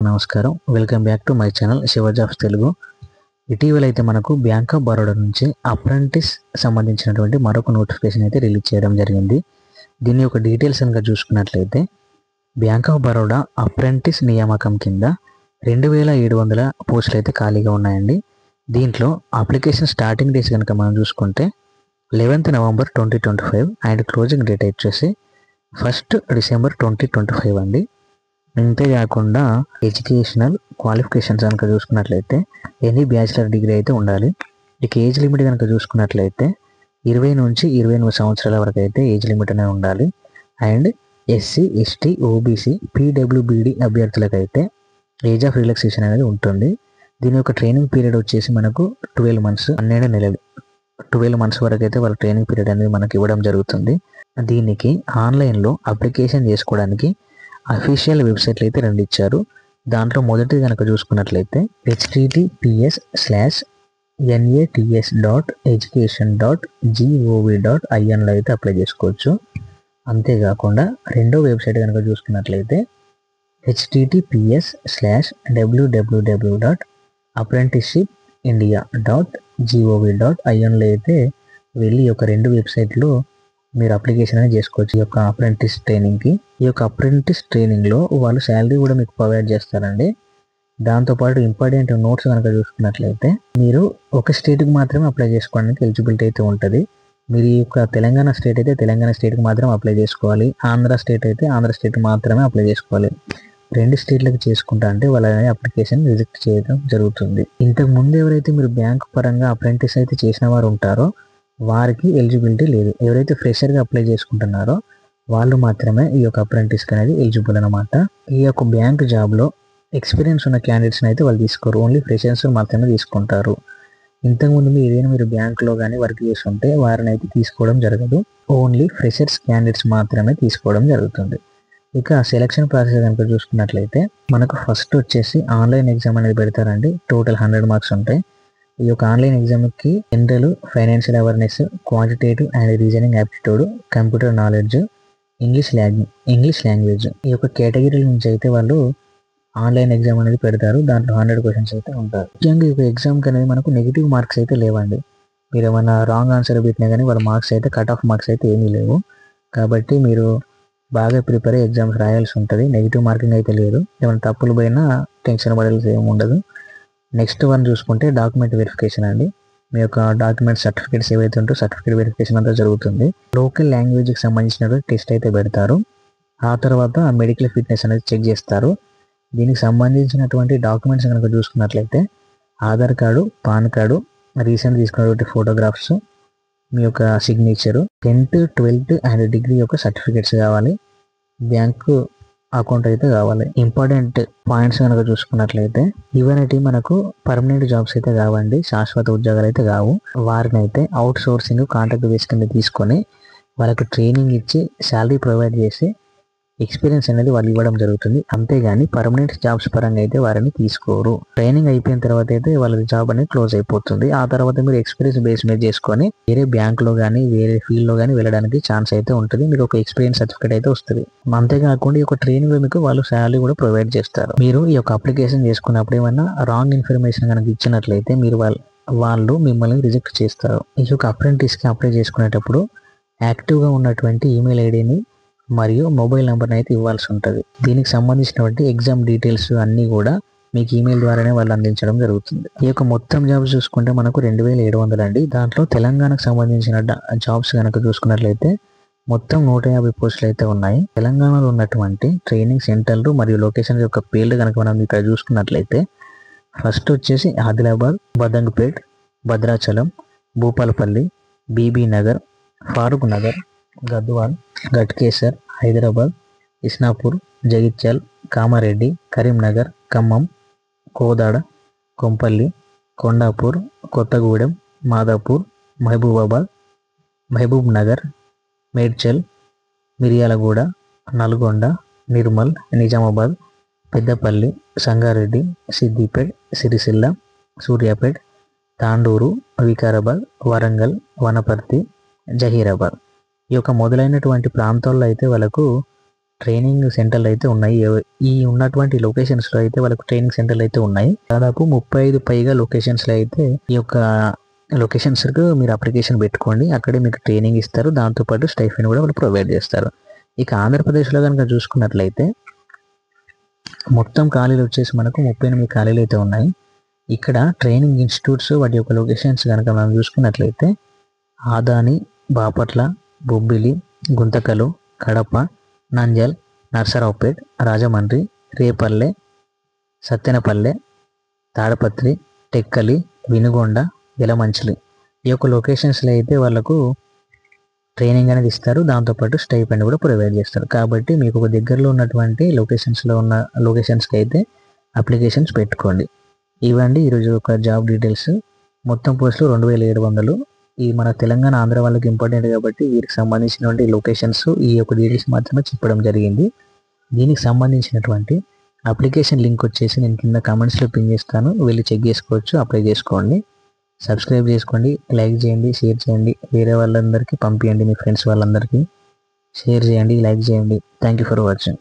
నమస్కారం. Welcome back to my channel Shiva jobs Telugu. ఇటీవల అయితే మనకు బ్యాంక్ ఆఫ్ బరోడా నుంచి అప్రెంటిస్ సంబంధించినటువంటి మరొక నోటిఫికేషన్ అయితే రిలీజ్ చేయడం జరిగింది. దీని యొక్క డీటెయిల్స్ కనుక చూసుకున్నట్లయితే బ్యాంక్ ఆఫ్ బరోడా అప్రెంటిస్ నియామకం కింద 2700 పోస్టులు అయితే ఖాళీగా ఉన్నాయండి. దీంట్లో అప్లికేషన్ స్టార్టింగ్ డేస్ కనుక మనం చూసుకుంటే 11th November 2025 and closing date వచ్చేసి 1st December 2025 అండి. అంతేకాకుండా ఎడ్యుకేషనల్ క్వాలిఫికేషన్స్ కనుక చూసుకున్నట్లయితే ఎనీ బ్యాచిలర్ డిగ్రీ అయితే ఉండాలి. ఇక ఏజ్ లిమిట్ కనుక చూసుకున్నట్లయితే 20 నుంచి 28 సంవత్సరాల వరకు అయితే ఏజ్ లిమిట్ అనేది ఉండాలి. And SC, ST, OBC, PWBD అభ్యర్థులకైతే ఏజ్ ఆఫ్ రిలాక్సేషన్ అనేది ఉంటుంది. దీని యొక్క ట్రైనింగ్ పీరియడ్ వచ్చేసి మనకు 12 months, 12 నెలలు, 12 months వరకు అయితే వాళ్ళ ట్రైనింగ్ పీరియడ్ అనేది మనకి ఇవ్వడం జరుగుతుంది. దీనికి ఆన్లైన్లో అప్లికేషన్ చేసుకోవడానికి అఫీషియల్ వెబ్సైట్లు అయితే 2 ఇచ్చారు. దాంట్లో మొదటిది కనుక చూసుకున్నట్లయితే https:/nats.education.gov.in అయితే అప్లై చేసుకోవచ్చు. అంతేకాకుండా రెండో వెబ్సైట్ కనుక చూసుకున్నట్లయితే https:/www.apprenticeshipindia.gov.in అయితే వెళ్ళి ఈ యొక్క 2 వెబ్సైట్లు మీరు అప్లికేషన్ అనేది చేసుకోవచ్చు. ఈ యొక్క అప్రెంటిస్ ట్రైనింగ్కి. ఈ యొక్క అప్రెంటిస్ ట్రైనింగ్లో వాళ్ళు శాలరీ కూడా మీకు ప్రొవైడ్ చేస్తారండి. దాంతోపాటు ఇంపార్టెంట్ నోట్స్ కనుక చూసుకున్నట్లయితే మీరు ఒక స్టేట్కి మాత్రమే అప్లై చేసుకోవడానికి ఎలిజిబిలిటీ అయితే ఉంటుంది. మీరు ఈ యొక్క తెలంగాణ స్టేట్ అయితే తెలంగాణ స్టేట్కి మాత్రమే అప్లై చేసుకోవాలి. ఆంధ్ర స్టేట్ అయితే ఆంధ్ర స్టేట్ మాత్రమే అప్లై చేసుకోవాలి. 2 స్టేట్లకు చేసుకుంటా అంటే వాళ్ళ అప్లికేషన్ రిజెక్ట్ చేయడం జరుగుతుంది. ఇంతకు ముందు ఎవరైతే మీరు బ్యాంక్ పరంగా అప్రెంటిస్ అయితే చేసిన వారు ఉంటారో వారికి ఎలిజిబిలిటీ లేదు. ఎవరైతే ఫ్రెషర్గా అప్లై చేసుకుంటున్నారో వాళ్ళు మాత్రమే ఈ యొక్క అప్రెంటిస్కి అనేది ఎలిజిబుల్ అనమాట. ఈ యొక్క బ్యాంక్ జాబ్లో ఎక్స్పీరియన్స్ ఉన్న క్యాండిడేట్స్ని అయితే వాళ్ళు తీసుకోరు. ఓన్లీ ఫ్రెషర్స్ మాత్రమే తీసుకుంటారు. ఇంతకుముందు మీరు బ్యాంక్లో కానీ వర్క్ చేస్తుంటే వారిని అయితే తీసుకోవడం జరగదు. ఓన్లీ ఫ్రెషర్స్ క్యాండిడేట్స్ మాత్రమే తీసుకోవడం జరుగుతుంది. ఇక సెలక్షన్ ప్రాసెస్ కనుక చూసుకున్నట్లయితే మనకు ఫస్ట్ వచ్చేసి ఆన్లైన్ ఎగ్జామ్ అనేది పెడతారండి. టోటల్ 100 మార్క్స్ ఉంటాయి. ఈ యొక్క ఆన్లైన్ ఎగ్జామ్కి general, financial awareness, quantitative and reasoning aptitude, computer knowledge, English language ఈ యొక్క కేటగిరీల నుంచి అయితే వాళ్ళు ఆన్లైన్ ఎగ్జామ్ అనేది పెడతారు. దాంట్లో 100 క్వశ్చన్స్ అయితే ఉంటారు. ముఖ్యంగా ఈ యొక్క ఎగ్జామ్కి అనేది మనకు నెగిటివ్ మార్క్స్ అయితే లేవండి. మీరు ఏమైనా రాంగ్ ఆన్సర్ పెట్టినా కానీ వాళ్ళ మార్క్స్ అయితే కట్ ఆఫ్ మార్క్స్ అయితే ఏమీ లేవు. కాబట్టి మీరు బాగా ప్రిపేర్ అయ్యి ఎగ్జామ్స్ రాయాల్సి ఉంటుంది. నెగిటివ్ మార్కింగ్ అయితే లేదు. ఏమైనా తప్పులు పోయినా టెన్షన్ పడాల్సి ఏమి ఉండదు. నెక్స్ట్ వన్ చూసుకుంటే డాక్యుమెంట్ వెరిఫికేషన్ అండి. మీ యొక్క డాక్యుమెంట్ సర్టిఫికేట్స్ ఏవైతే ఉంటో సర్టిఫికేట్ వెరిఫికేషన్ అంతా జరుగుతుంది. లోకల్ లాంగ్వేజ్కి సంబంధించిన టెస్ట్ అయితే పెడతారు. ఆ తర్వాత మెడికల్ ఫిట్నెస్ అనేది చెక్ చేస్తారు. దీనికి సంబంధించినటువంటి డాక్యుమెంట్స్ కనుక చూసుకున్నట్లయితే Aadhaar card, pan card, recent తీసుకున్నటువంటి ఫోటోగ్రాఫ్స్, మీ యొక్క signature, 10th, 12th and degree యొక్క సర్టిఫికేట్స్ కావాలి. బ్యాంకు అకౌంట్ అయితే కావాలి. ఇంపార్టెంట్ పాయింట్స్ కనుక చూసుకున్నట్లయితే ఇవన్నీ మనకు పర్మనెంట్ జాబ్స్ అయితే కావండి, శాశ్వత ఉద్యోగాలు అయితే కావు. వారిని అయితే అవుట్ సోర్సింగ్ కాంట్రాక్ట్ బేస్ కింద తీసుకొని వాళ్ళకు ట్రైనింగ్ ఇచ్చి శాలరీ ప్రొవైడ్ చేసి ఎక్స్పీరియన్స్ అనేది వాళ్ళు ఇవ్వడం జరుగుతుంది. అంతేగాని పర్మనెంట్ జాబ్స్ పరంగా అయితే వారిని తీసుకోరు. ట్రైనింగ్ అయిపోయిన తర్వాత అయితే వాళ్ళ జాబ్ అనేది క్లోజ్ అయిపోతుంది. ఆ తర్వాత మీరు ఎక్స్పీరియన్స్ బేస్ మీద చేసుకొని వేరే బ్యాంక్లో కానీ వేరే ఫీల్డ్లో కానీ వెళ్ళడానికి ఛాన్స్ అయితే ఉంటుంది. మీకు ఒక ఎక్స్పీరియన్స్ సర్టిఫికేట్ అయితే వస్తుంది. అంతేకాకుండా ఈ యొక్క ట్రైనింగ్ మీకు వాళ్ళు శాలరీ కూడా ప్రొవైడ్ చేస్తారు. మీరు ఈ యొక్క అప్లికేషన్ చేసుకున్నప్పుడు ఏమైనా రాంగ్ ఇన్ఫర్మేషన్ కనుక ఇచ్చినట్లయితే మీరు వాళ్ళు మిమ్మల్ని రిజెక్ట్ చేస్తారు. ఈ యొక్క అప్రెంటిస్కి అప్లై చేసుకునేటప్పుడు యాక్టివ్గా ఉన్నటువంటి ఈమెయిల్ ఐడిని మరియు మొబైల్ నెంబర్ని అయితే ఇవ్వాల్సి ఉంటుంది. దీనికి సంబంధించినటువంటి ఎగ్జామ్ డీటెయిల్స్ అన్నీ కూడా మీకు ఈమెయిల్ ద్వారానే వాళ్ళు అందించడం జరుగుతుంది. ఈ యొక్క మొత్తం జాబ్స్ చూసుకుంటే మనకు 2700 అండి. దాంట్లో తెలంగాణకు సంబంధించిన జాబ్స్ కనుక చూసుకున్నట్లయితే మొత్తం 150 పోస్టులు అయితే ఉన్నాయి. తెలంగాణలో ఉన్నటువంటి ట్రైనింగ్ సెంటర్లు మరియు లొకేషన్ యొక్క పేర్లు కనుక మనం ఇక్కడ చూసుకున్నట్లయితే ఫస్ట్ వచ్చేసి ఆదిలాబాద్, బదంగపేట్, భద్రాచలం, భూపాలపల్లి, బీబీ నగర్, ఫారూక్ నగర్, గద్వాల్, గట్కేసర్, హైదరాబాద్, ఇస్నాపూర్, జగిత్యాల్, కామారెడ్డి, కరీంనగర్, ఖమ్మం, కోదాడ, కొంపల్లి, కొండాపూర్, కొత్తగూడెం, మాదాపూర్, మహబూబ్ నగర్, మేడ్చల్, మిర్యాలగూడ, నల్గొండ, నిర్మల్, నిజామాబాద్, పెద్దపల్లి, సంగారెడ్డి, సిద్దిపేట్, సిరిసిల్ల, సూర్యాపేట్, తాండూరు, వికారాబాద్, వరంగల్, వనపర్తి, జహీరాబాద్ ఈ యొక్క మొదలైనటువంటి ప్రాంతాల్లో అయితే వాళ్ళకు ట్రైనింగ్ సెంటర్లు అయితే ఉన్నాయి. ఈ ఉన్నటువంటి లొకేషన్స్లో అయితే వాళ్ళకు ట్రైనింగ్ సెంటర్లు అయితే ఉన్నాయి. దాదాపు 35 పైగా లొకేషన్స్లో అయితే ఈ యొక్క లొకేషన్స్కు మీరు అప్లికేషన్ పెట్టుకోండి. అక్కడే మీకు ట్రైనింగ్ ఇస్తారు. దాంతోపాటు స్టైఫండ్ కూడా వాళ్ళు ప్రొవైడ్ చేస్తారు. ఇక ఆంధ్రప్రదేశ్లో కనుక చూసుకున్నట్లయితే మొత్తం ఖాళీలు వచ్చేసి మనకు 38 ఖాళీలు అయితే ఉన్నాయి. ఇక్కడ ట్రైనింగ్ ఇన్స్టిట్యూట్స్ వాటి యొక్క లొకేషన్స్ కనుక మనం చూసుకున్నట్లయితే ఆదాని, బాపట్ల, బొబ్బిలి, గుంతకలు, కడప, నంద్యాల్, నర్సరావుపేట్, రాజమండ్రి, రేపల్లె, సత్తెనపల్లె, తాడపత్రి, టెక్కలి, వినుగొండ, యలమంచిలి. ఈ యొక్క లొకేషన్స్లో అయితే వాళ్ళకు ట్రైనింగ్ అనేది ఇస్తారు. దాంతోపాటు స్టైపెండ్ కూడా ప్రొవైడ్ చేస్తారు. కాబట్టి మీకు ఒక దగ్గరలో ఉన్నటువంటి లొకేషన్స్లో ఉన్న లొకేషన్స్కి అయితే అప్లికేషన్స్ పెట్టుకోండి. ఇవ్వండి ఈరోజు ఒక జాబ్ డీటెయిల్స్. మొత్తం పోస్టులు 2700. ఈ మన తెలంగాణ ఆంధ్ర వాళ్ళకి ఇంపార్టెంట్ కాబట్టి వీరికి సంబంధించినటువంటి లొకేషన్స్ ఈ యొక్క డీటెయిల్స్ మాత్రమే చెప్పడం జరిగింది. దీనికి సంబంధించినటువంటి అప్లికేషన్ లింక్ వచ్చేసి నేను కింద కామెంట్స్లో పిన్ చేస్తాను. వెళ్ళి చెక్ చేసుకోవచ్చు, అప్లై చేసుకోండి. సబ్స్క్రైబ్ చేసుకోండి, లైక్ చేయండి, షేర్ చేయండి, వేరే వాళ్ళందరికీ పంపించండి. మీ ఫ్రెండ్స్ వాళ్ళందరికీ షేర్ చేయండి, లైక్ చేయండి. Thank you for watching.